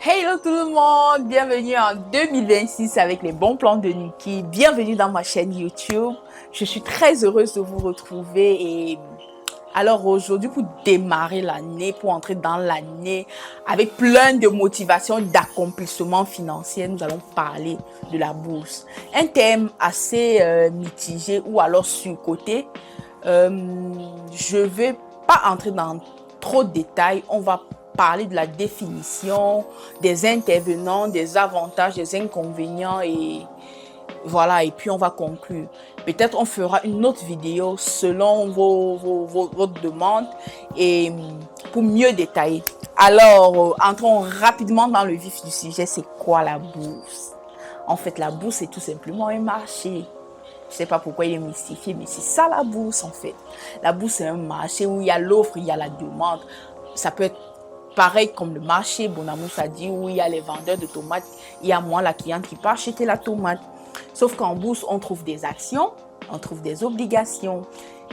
Hello tout le monde, bienvenue en 2026 avec les bons plans de Nikki. Bienvenue dans ma chaîne YouTube. Je suis très heureuse de vous retrouver et alors aujourd'hui pour démarrer l'année, pour entrer dans l'année avec plein de motivation, d'accomplissement financier, nous allons parler de la bourse. Un thème assez mitigé ou alors surcoté. Je ne vais pas entrer dans trop de détails, on va parler de la définition, des intervenants, des avantages, des inconvénients et voilà, et puis on va conclure. Peut-être on fera une autre vidéo selon votre demande et pour mieux détailler. Alors, entrons rapidement dans le vif du sujet, c'est quoi la bourse? En fait, la bourse, c'est tout simplement un marché. Je ne sais pas pourquoi il est mystifié, mais c'est ça la bourse en fait. La bourse, c'est un marché où il y a l'offre, il y a la demande. Ça peut être pareil comme le marché, Bonamous a dit, où il y a les vendeurs de tomates, il y a moi, la cliente, qui peut acheter la tomate. Sauf qu'en bourse, on trouve des actions, on trouve des obligations.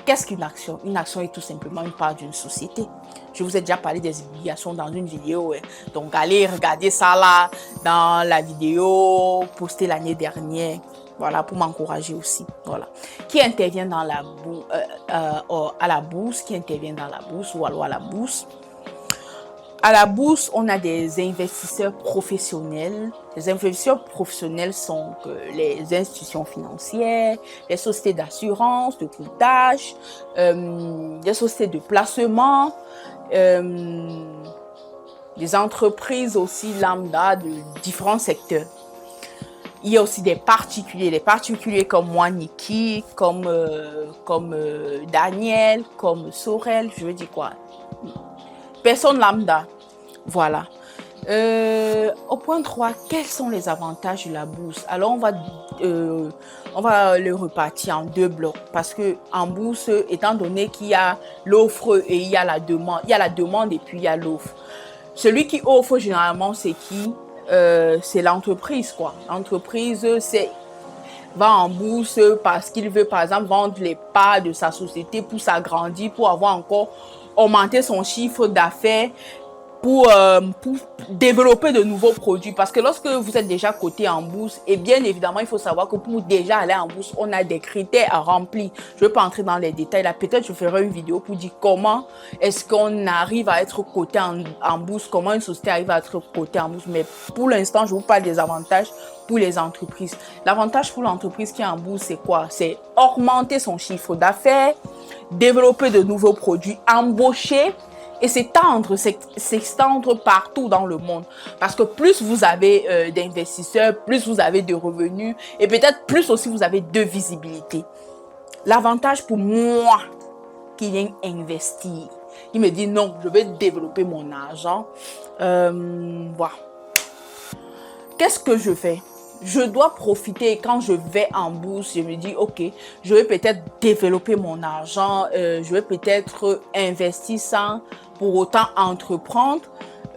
Qu'est-ce qu'une action? Une action est tout simplement une part d'une société. Je vous ai déjà parlé des obligations dans une vidéo. Donc, allez regarder ça là, dans la vidéo postée l'année dernière. Voilà, pour m'encourager aussi. Voilà. Qui intervient dans la à la bourse, qui intervient dans la bourse ou alors à la bourse? À la bourse, on a des investisseurs professionnels. Les investisseurs professionnels sont les institutions financières, les sociétés d'assurance, de courtage, des sociétés de placement, des entreprises aussi lambda de différents secteurs. Il y a aussi des particuliers comme moi, Nikki, comme Daniel, comme Sorel, je veux dire quoi? Personne lambda. Voilà. Au point 3, quels sont les avantages de la bourse? Alors, on va le repartir en deux blocs parce que en bourse, étant donné qu'il y a l'offre et il y a la demande, et puis il y a l'offre. Celui qui offre généralement, c'est qui? C'est l'entreprise, quoi. L'entreprise, va en bourse parce qu'il veut, par exemple, vendre les parts de sa société pour s'agrandir, pour avoir encore augmenter son chiffre d'affaires, pour développer de nouveaux produits. Parce que lorsque vous êtes déjà coté en bourse, et bien évidemment, il faut savoir que pour déjà aller en bourse, on a des critères à remplir. Je ne vais pas entrer dans les détails là. Peut-être je ferai une vidéo pour dire comment est-ce qu'on arrive à être coté en bourse, comment une société arrive à être cotée en bourse. Mais pour l'instant, je vous parle des avantages pour les entreprises. L'avantage pour l'entreprise qui est en bourse, c'est quoi? C'est augmenter son chiffre d'affaires, développer de nouveaux produits, embaucher et s'étendre partout dans le monde. Parce que plus vous avez d'investisseurs, plus vous avez de revenus et peut-être plus aussi vous avez de visibilité. L'avantage pour moi qui vient investir, il me dit non, je vais développer mon argent. Voilà. Qu'est-ce que je fais? Je dois profiter quand je vais en bourse, je me dis ok, je vais peut-être développer mon argent, je vais peut-être investir sans pour autant entreprendre.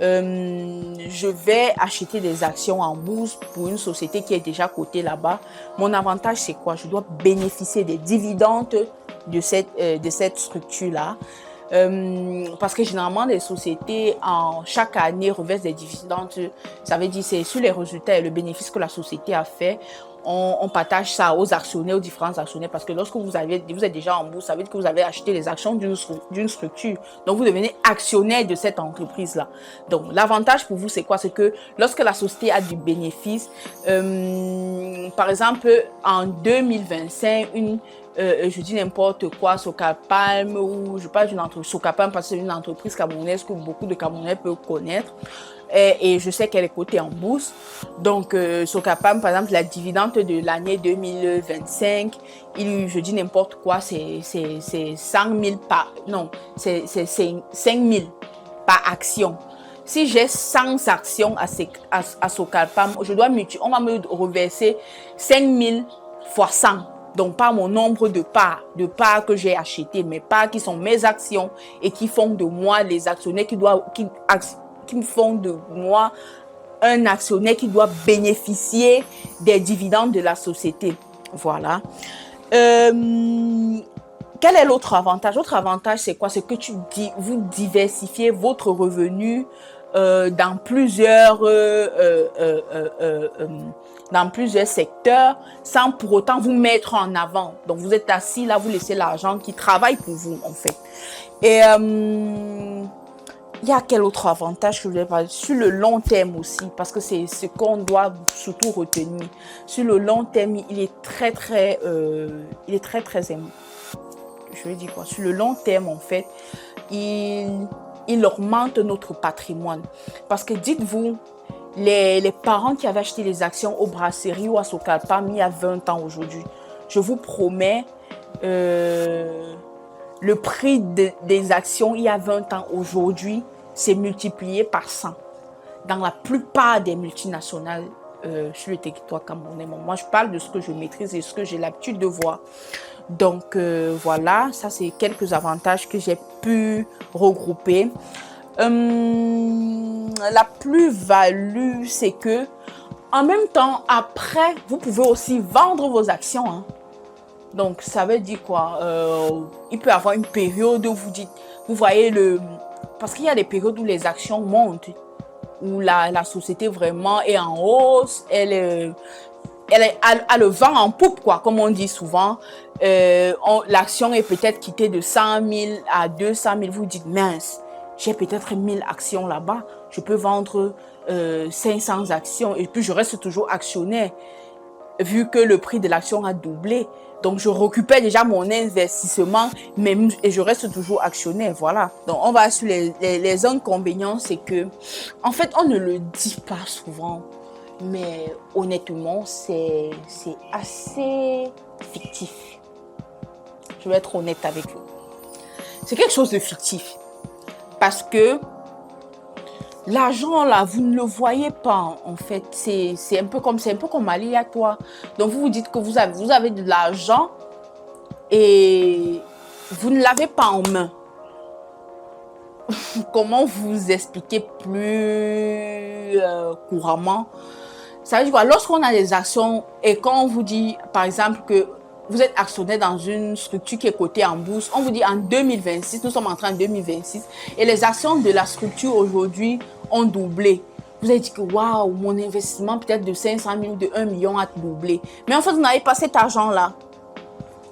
Je vais acheter des actions en bourse pour une société qui est déjà cotée là-bas. Mon avantage, c'est quoi? Je dois bénéficier des dividendes de cette structure-là. Parce que généralement, les sociétés, chaque année, reversent des dividendes. Ça veut dire c'est sur les résultats et le bénéfice que la société a fait. On partage ça aux actionnaires, aux différents actionnaires, parce que lorsque vous êtes déjà en bourse, ça veut dire que vous avez acheté les actions d'une structure. Donc, vous devenez actionnaire de cette entreprise-là. Donc, l'avantage pour vous, c'est quoi? C'est que lorsque la société a du bénéfice, par exemple, en 2025, je dis n'importe quoi, Socapalm, ou je parle d'une entreprise, Socapalm parce que c'est une entreprise camerounaise que beaucoup de Camerounais peuvent connaître. Et je sais qu'elle est cotée en bourse. Donc, Socapam, par exemple, la dividende de l'année 2025, je dis n'importe quoi, c'est 100 000 par... Non, c'est 5 000 par action. Si j'ai 100 actions à Socapam, on va me reverser 5 000 fois 100. Donc, pas mon nombre de parts que j'ai achetées, mais parts qui sont mes actions et qui font de moi les actionnaires qui font de moi un actionnaire qui doit bénéficier des dividendes de la société. Voilà. Quel est l'autre avantage? L'autre avantage, c'est quoi? C'est que vous diversifiez votre revenu dans plusieurs secteurs sans pour autant vous mettre en avant. Donc, vous êtes assis là, vous laissez l'argent qui travaille pour vous, en fait. Et il y a quel autre avantage que je voulais parler? Sur le long terme aussi, parce que c'est ce qu'on doit surtout retenir. Sur le long terme, il est très, je vais dire quoi? Sur le long terme, en fait, il augmente notre patrimoine. Parce que dites-vous, les parents qui avaient acheté les actions au Brasserie ou à Socalpam il y a 20 ans aujourd'hui, je vous promets, le prix des actions il y a 20 ans aujourd'hui, c'est multiplié par 100. Dans la plupart des multinationales sur le territoire camerounais. Moi, je parle de ce que je maîtrise et ce que j'ai l'habitude de voir. Donc, voilà, ça, c'est quelques avantages que j'ai pu regrouper. La plus-value, c'est que, en même temps, après, vous pouvez aussi vendre vos actions. Hein. Donc, ça veut dire quoi? Il peut y avoir une période où vous voyez parce qu'il y a des périodes où les actions montent, où la société vraiment est en hausse, elle a le vent en poupe, quoi, comme on dit souvent. L'action est peut-être quittée de 100 000 à 200 000. Vous dites, mince, j'ai peut-être 1000 actions là-bas. Je peux vendre 500 actions et puis je reste toujours actionnaire, vu que le prix de l'action a doublé. Donc, je récupère déjà mon investissement et je reste toujours actionnaire. Voilà. Donc, on va sur les inconvénients, c'est que, en fait, on ne le dit pas souvent. Mais honnêtement, c'est assez fictif. Je vais être honnête avec vous. C'est quelque chose de fictif. Parce que l'argent, là, vous ne le voyez pas, en fait. C'est un peu comme aléatoire. Donc, vous vous dites que vous avez de l'argent et vous ne l'avez pas en main. Comment vous expliquer plus couramment? Ça veut dire quoi? Lorsqu'on a des actions et quand on vous dit, par exemple, que vous êtes actionnaire dans une structure qui est cotée en bourse, on vous dit en 2026, nous sommes en train de 2026, et les actions de la structure aujourd'hui ont doublé. Vous avez dit que waouh, mon investissement peut-être de 500 000 ou de 1 million a doublé. Mais en fait, vous n'avez pas cet argent-là.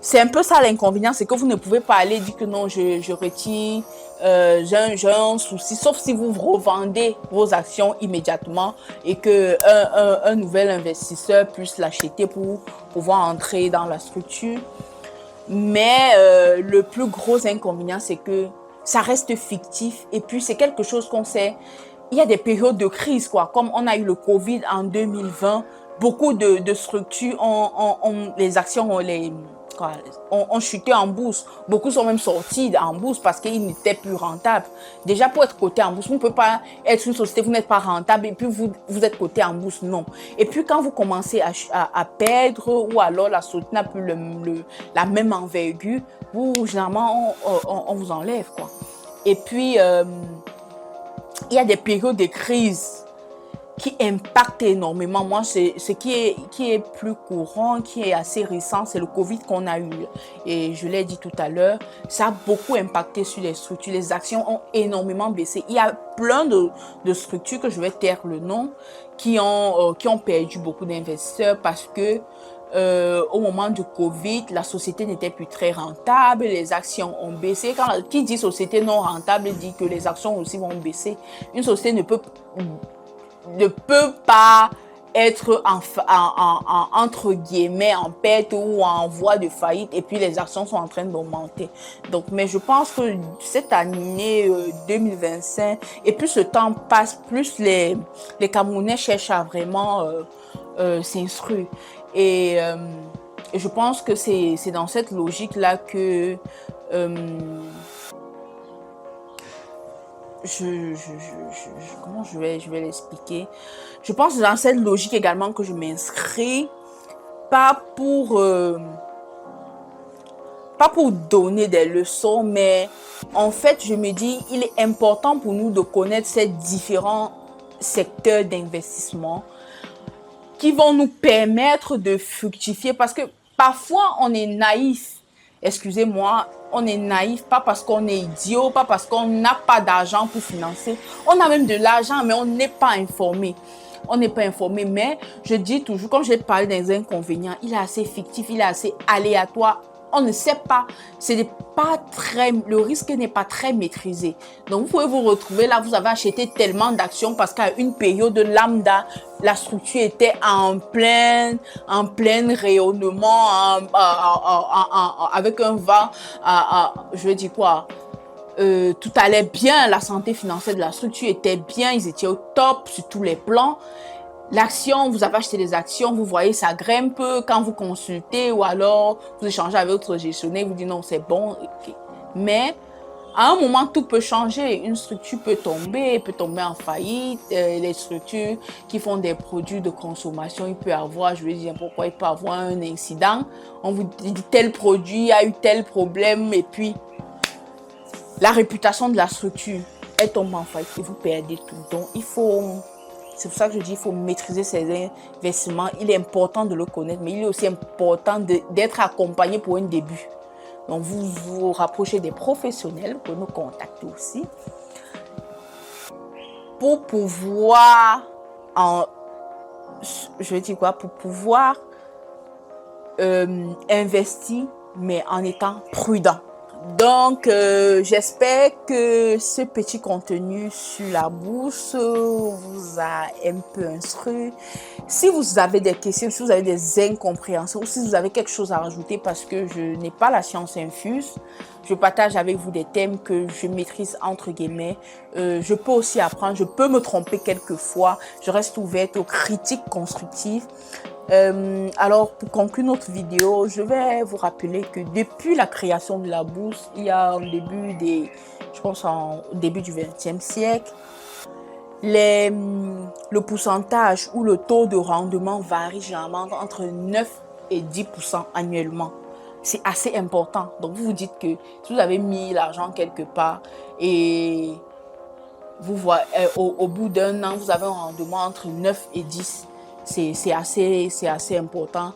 C'est un peu ça l'inconvénient, c'est que vous ne pouvez pas aller dire que non, je retire, j'ai un souci, sauf si vous revendez vos actions immédiatement et que un nouvel investisseur puisse l'acheter pour pouvoir entrer dans la structure. Mais le plus gros inconvénient, c'est que ça reste fictif et puis c'est quelque chose qu'on sait. Il y a des périodes de crise, quoi. Comme on a eu le Covid en 2020, beaucoup de structures, les actions ont chuté en bourse. Beaucoup sont même sortis en bourse parce qu'ils n'étaient plus rentables. Déjà, pour être coté en bourse, vous ne pouvez pas être une société, vous n'êtes pas rentable et puis vous êtes coté en bourse, non. Et puis, quand vous commencez à perdre ou alors la société n'a plus la même envergure, généralement, on vous enlève, quoi. Et puis, il y a des périodes de crise qui impactent énormément. Moi, ce qui est plus courant, qui est assez récent, c'est le Covid qu'on a eu. Et je l'ai dit tout à l'heure, ça a beaucoup impacté sur les structures. Les actions ont énormément baissé. Il y a plein de structures, que je vais taire le nom, qui ont perdu beaucoup d'investisseurs parce que au moment du Covid, la société n'était plus très rentable, les actions ont baissé. Qui dit société non rentable dit que les actions aussi vont baisser. Une société ne peut pas être entre guillemets en perte ou en voie de faillite et puis les actions sont en train d'augmenter. Donc, mais je pense que cette année 2025 et plus le temps passe, plus les Camerounais cherchent à vraiment s'instruire. Et je pense que c'est dans cette logique-là que comment je vais l'expliquer? Je pense que dans cette logique également que je m'inscris, pas pour donner des leçons, mais en fait, je me dis, il est important pour nous de connaître ces différents secteurs d'investissement qui vont nous permettre de fructifier parce que parfois on est naïf excusez-moi, on est naïf, pas parce qu'on est idiot, pas parce qu'on n'a pas d'argent pour financer. On a même de l'argent, mais on n'est pas informé. On n'est pas informé, mais je dis toujours, comme j'ai parlé des inconvénients, il est assez fictif, il est assez aléatoire. On ne sait pas, le risque n'est pas très maîtrisé. Donc, vous pouvez vous retrouver là, vous avez acheté tellement d'actions parce qu'à une période lambda, la structure était en plein rayonnement, avec un vent, je veux dire quoi, tout allait bien, la santé financière de la structure était bien, ils étaient au top sur tous les plans. L'action, vous avez acheté des actions, vous voyez, ça grimpe quand vous consultez ou alors vous échangez avec votre gestionnaire, vous dites non, c'est bon. Okay. Mais à un moment, tout peut changer. Une structure peut tomber en faillite. Les structures qui font des produits de consommation, il peut avoir, je vais dire pourquoi, il peut avoir un incident. On vous dit tel produit a eu tel problème et puis la réputation de la structure, elle tombe en faillite et vous perdez tout. Donc, c'est pour ça que je dis, il faut maîtriser ces investissements. Il est important de le connaître, mais il est aussi important d'être accompagné pour un début. Donc, vous vous rapprochez des professionnels, vous pouvez nous contacter aussi, pour pouvoir, pour pouvoir investir, mais en étant prudent. Donc, j'espère que ce petit contenu sur la bourse vous a un peu instruit. Si vous avez des questions, si vous avez des incompréhensions, ou si vous avez quelque chose à rajouter parce que je n'ai pas la science infuse, je partage avec vous des thèmes que je maîtrise entre guillemets. Je peux aussi apprendre, je peux me tromper quelquefois. Je reste ouverte aux critiques constructives. Alors, pour conclure notre vidéo, je vais vous rappeler que depuis la création de la bourse, il y a au début du XXe siècle, le pourcentage ou le taux de rendement varie généralement entre 9 et 10% annuellement. C'est assez important. Donc, vous vous dites que si vous avez mis l'argent quelque part et vous voyez, au bout d'un an, vous avez un rendement entre 9 et 10. C'est assez important.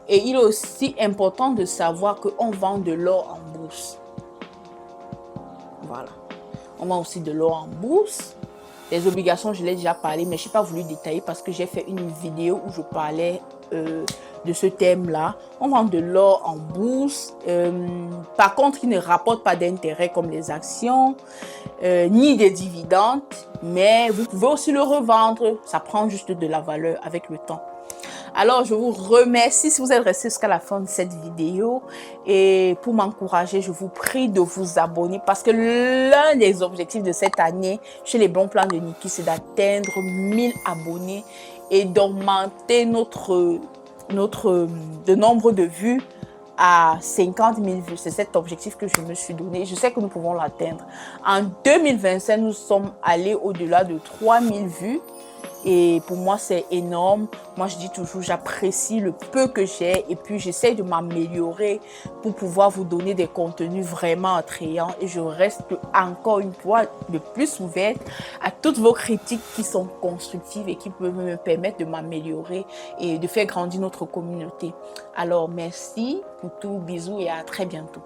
Et il est aussi important de savoir qu'on vend de l'or en bourse. Voilà. On vend aussi de l'or en bourse. Les obligations, je l'ai déjà parlé, mais je n'ai pas voulu détailler parce que j'ai fait une vidéo où je parlais de ce thème-là. On vend de l'or en bourse. Par contre, il ne rapporte pas d'intérêt comme les actions, ni des dividendes, mais vous pouvez aussi le revendre. Ça prend juste de la valeur avec le temps. Alors, je vous remercie si vous êtes resté jusqu'à la fin de cette vidéo. Et pour m'encourager, je vous prie de vous abonner parce que l'un des objectifs de cette année chez les bons plans de Nikki, c'est d'atteindre 1000 abonnés et d'augmenter notre nombre de vues à 50 000 vues. C'est cet objectif que je me suis donné. Je sais que nous pouvons l'atteindre. En 2025, nous sommes allés au-delà de 3 000 vues. Et pour moi, c'est énorme. Moi, je dis toujours, j'apprécie le peu que j'ai et puis j'essaie de m'améliorer pour pouvoir vous donner des contenus vraiment attrayants. Et je reste encore une fois de plus ouverte à toutes vos critiques qui sont constructives et qui peuvent me permettre de m'améliorer et de faire grandir notre communauté. Alors, merci pour tout. Bisous et à très bientôt.